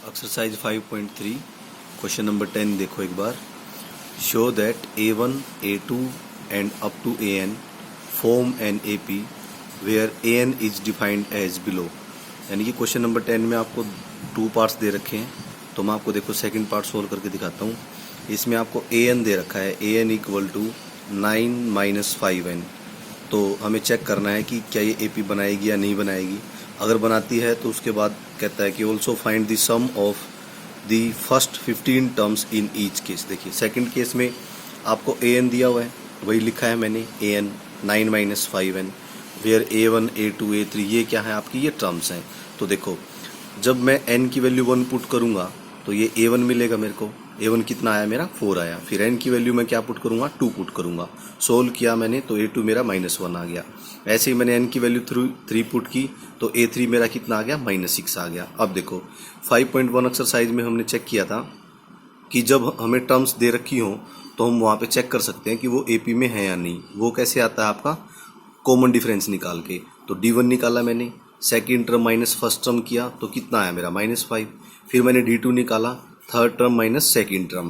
Exercise 5.3 question number 10 देखो एक बार। Show that A1, A2 and up to AN form an AP where AN is defined as below. यानी कि question number 10 में आपको 2 parts दे रखे हैं, तो मैं आपको देखो सेकंड पार्ट सोल्व करके दिखाता हूँ। इसमें आपको AN दे रखा है, AN इक्वल टू 9 - 5N। तो हमें चेक करना है कि क्या ये AP बनाएगी या नहीं बनाएगी। अगर बनाती है तो उसके बाद कहता है कि also find the sum of the first 15 terms in each case. देखिए सेकंड केस में आपको AN दिया हुआ है, वही लिखा है मैंने AN 9 - 5N where A1, A2, A3 ये क्या है आपकी, ये टर्म्स हैं। तो देखो जब मैं N की वैल्यू 1 पुट करूंगा तो ये A1 मिलेगा मेरे को। A1 कितना आया मेरा, 4 आया। फिर N की वैल्यू मैं क्या पुट करूंगा, 2 पुट करूंगा। सोल्व किया मैंने तो A2 मेरा -1 आ गया। ऐसे ही मैंने N की वैल्यू 3 पुट की तो A3 मेरा कितना आ गया, -6 आ गया। अब देखो 5.1 एक्सरसाइज में हमने चेक किया था कि जब हमें टर्म्स दे रखी हो तो हम वहाँ पे चेक कर सकते हैं कि वो AP में है या नहीं। वो कैसे आता है आपका, कॉमन डिफरेंस निकाल के। तो D1 निकाला मैंने, second term minus first term किया तो कितना आया मेरा, -5। फिर मैंने D2 निकाला, third term minus second term,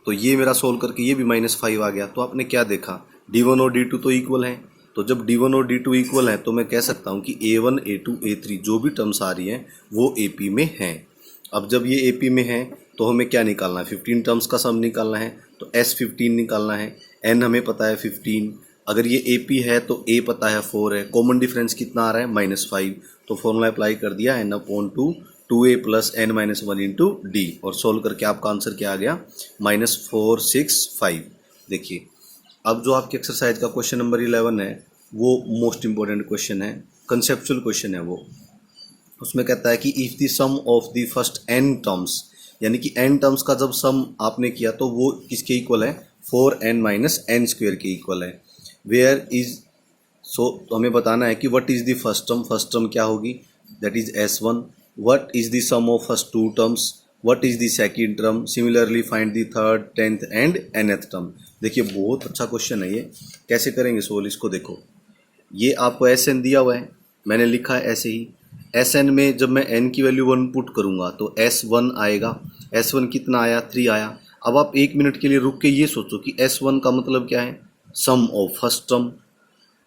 तो ये मेरा सोल्व करके ये भी -5 आ गया। तो आपने क्या देखा, D1 और D2 तो इक्वल हैं। तो जब D1 और D2 इक्वल हैं तो मैं कह सकता हूँ कि A1, A2, A3 जो भी टर्म्स आ रही हैं वो AP में हैं। अब जब ये AP में है तो हमें क्या निकालना है, 15 टर्म्स का सम निकालना है। तो S15 निकालना है, N हमें पता है 15। अगर ये AP है तो A पता है 4 है, कॉमन डिफरेंस कितना आ रहा है, -5। तो फॉर्मूला अप्लाई कर दिया, N/2 2A + N-1 into D, और सोल्व करके आपका आंसर क्या आ गया, -465। देखिए अब जो आपकी एक्सरसाइज का क्वेश्चन नंबर 11 है वो मोस्ट इंपॉर्टेंट क्वेश्चन है, कंसेप्चुअल क्वेश्चन है वो। उसमें कहता है कि if the sum of the first n terms, यानी कि n टर्म्स का जब सम आपने किया तो वो किसके इक्वल है, 4n - n² के इक्वल है। वेयर इज, सो तो हमें बताना है कि what is the first term, first term क्या होगी, that is S1। What is the sum of first 2 terms, what is the second term, similarly find the third, 10th and nth term. देखिए बहुत अच्छा क्वेश्चन है ये, कैसे करेंगे solve इसको। देखो ये आपको SN दिया हुआ है, मैंने लिखा है ऐसे ही। SN में जब मैं N की वैल्यू 1 पुट करूंगा तो S1 आएगा। S1 कितना आया, 3 आया। अब आप 1 मिनट के लिए रुक के ये सोचो कि S1 का मतलब क्या है, सम ऑफ फर्स्ट टर्म।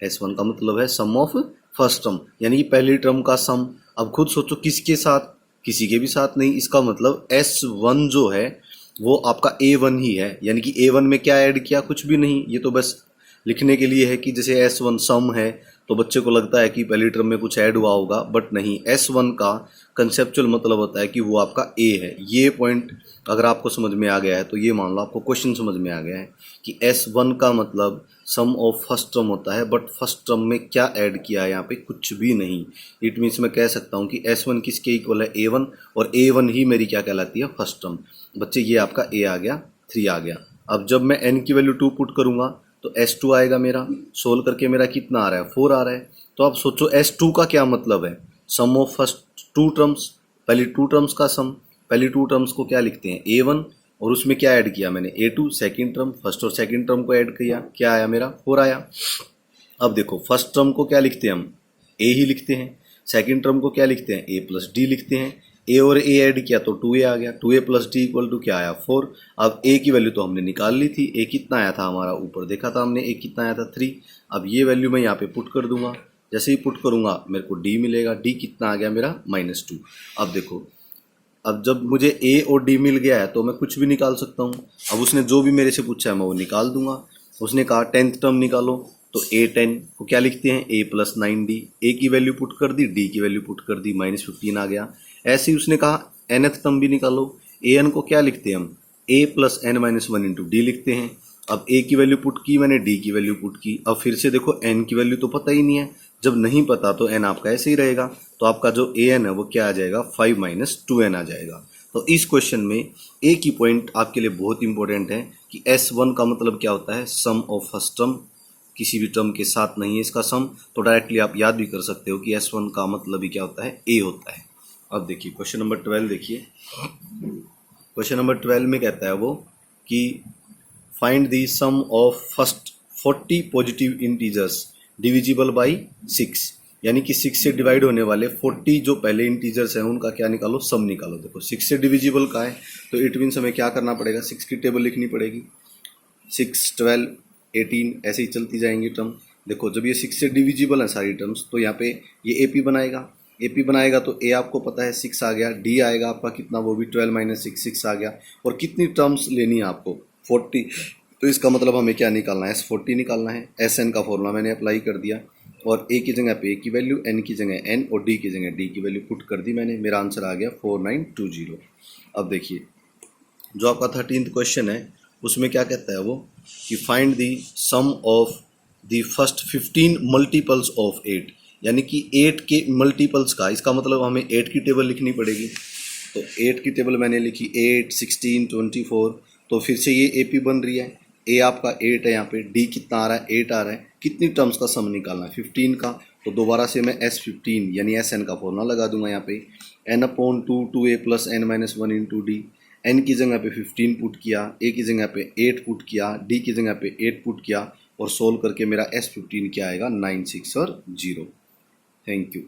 S1 का मतलब है सम ऑफ फर्स्ट टर्म, यानी कि पहली टर्म का सम। अब खुद सोचो किसके साथ, किसी के भी साथ नहीं। इसका मतलब S1 जो है वो आपका A1 ही है, यानी कि A1 में क्या ऐड किया, कुछ भी नहीं। ये तो बस लिखने के लिए है कि जैसे S1 सम है तो बच्चे को लगता है कि पहली टर्म में कुछ ऐड हुआ होगा, बट नहीं। S1 का कंसेप्चुअल मतलब होता है कि वो आपका A है। ये पॉइंट अगर आपको समझ में आ गया है तो ये मान लो आपको क्वेश्चन समझ में आ गया है कि S1 का मतलब सम ऑफ फर्स्ट टर्म होता है, बट फर्स्ट टर्म में क्या ऐड किया है यहाँ पे, कुछ भी नहीं। इट मीन्स मैं कह सकता हूँ कि S1 किसके इक्वल है, A1, और A1 ही मेरी क्या कहलाती है, फर्स्ट टर्म। बच्चे ये आपका A आ गया, 3 आ गया। अब जब मैं N की वैल्यू 2 पुट करूंगा तो S2 आएगा मेरा। सोल्व करके मेरा कितना आ रहा है, 4 आ रहा है। तो आप सोचो S2 का क्या मतलब है, सम ऑफ फर्स्ट 2 टर्म्स, पहली 2 टर्म्स का सम। पहली 2 टर्म्स को क्या लिखते हैं, A1, और उसमें क्या ऐड किया मैंने, A2 सेकंड टर्म, फर्स्ट और सेकंड टर्म को ऐड किया, क्या आया मेरा, 4 आया। अब देखो फर्स्ट टर्म को क्या लिखते हैं हम, A ही लिखते हैं। सेकंड टर्म को क्या लिखते हैं, A + D लिखते हैं। A और A ऐड किया तो 2A आ गया, 2A + D इक्वल टू क्या आया, 4। अब A की वैल्यू तो हमने निकाल ली थी, A कितना आया था हमारा, ऊपर देखा था हमने, A कितना आया था, 3। अब ये वैल्यू मैं यहाँ पे पुट कर दूंगा, जैसे ही पुट करूंगा मेरे को D मिलेगा। D कितना आ गया मेरा, -2। अब देखो अब जब मुझे A और D मिल गया है तो मैं कुछ भी निकाल सकता हूँ। अब उसने जो भी मेरे से पूछा है मैं वो निकाल दूंगा। उसने कहा 10th टर्म निकालो, तो A10 को क्या लिखते हैं, A + 9D। A की वैल्यू पुट कर दी, D की वैल्यू पुट कर दी, -15 आ गया। ऐसे ही उसने कहा nth टर्म भी निकालो, AN को क्या लिखते हैं हम, A + N-1 इंटू D लिखते हैं। अब A की वैल्यू पुट की मैंने, D की वैल्यू पुट की। अब फिर से देखो N की वैल्यू तो पता ही नहीं है, जब नहीं पता तो N आपका ऐसे ही रहेगा। तो आपका जो AN है वो क्या आ जाएगा, 5 - 2N आ जाएगा। तो इस क्वेश्चन में एक ही पॉइंट आपके लिए बहुत इंपॉर्टेंट है कि S1 का मतलब क्या होता है, सम ऑफ फर्स्ट टर्म, किसी भी टर्म के साथ नहीं है इसका सम। तो डायरेक्टली आप याद भी कर सकते हो कि S1 का मतलब ही क्या होता है, A होता है। अब देखिए क्वेश्चन नंबर 12 देखिए। क्वेश्चन नंबर 12 में कहता है वो कि find the sum of first 40 positive integers divisible by 6। यानी कि 6 से डिवाइड होने वाले 40 जो पहले इंटीजर्स हैं उनका क्या निकालो, सम निकालो। देखो 6 से डिविजिबल का है तो इट मीन्स हमें क्या करना पड़ेगा, 6 की टेबल लिखनी पड़ेगी। 6, 12, 18 ऐसे ही चलती जाएंगी टर्म। देखो जब ये 6 से डिविजिबल है सारी टर्म्स तो यहाँ पे ये एपी बनाएगा। एपी बनाएगा तो ए आपको पता है 6 आ गया, डी आएगा आपका कितना, वो भी 12 माइनस 6, 6 आ गया। और कितनी टर्म्स लेनी है आपको, 40। तो इसका मतलब हमें क्या निकालना है, S40 निकालना है। SN का फॉर्मूला मैंने अप्लाई कर दिया और ए की जगह पे ए की वैल्यू, एन की जगह एन और डी की जगह डी की वैल्यू पुट कर दी मैंने। मेरा आंसर आ गया 4920। अब देखिए जो आपका 13th क्वेश्चन है उसमें क्या कहता है वो, कि find the sum of the first 15 multiples of 8, यानी कि 8 के मल्टीपल्स का। इसका मतलब हमें 8 की टेबल लिखनी पड़ेगी। तो 8 की टेबल मैंने लिखी 8, 16, 24। तो फिर से ये एपी बन रही है। ए आपका 8 है, यहाँ पे डी कितना आ रहा है, 8 आ रहा है। कितनी टर्म्स का सम निकालना है, 15 का। तो दोबारा से मैं S15 यानी SN का फॉर्मूला लगा दूंगा यहाँ पे, n/2 2a + n-1 into D. N की जगह पे 15 पुट किया, ए की जगह पे 8 पुट किया, डी की जगह पे 8 पुट किया और सोल्व करके मेरा S15 क्या आएगा, 9, 6 और 0। Thank you.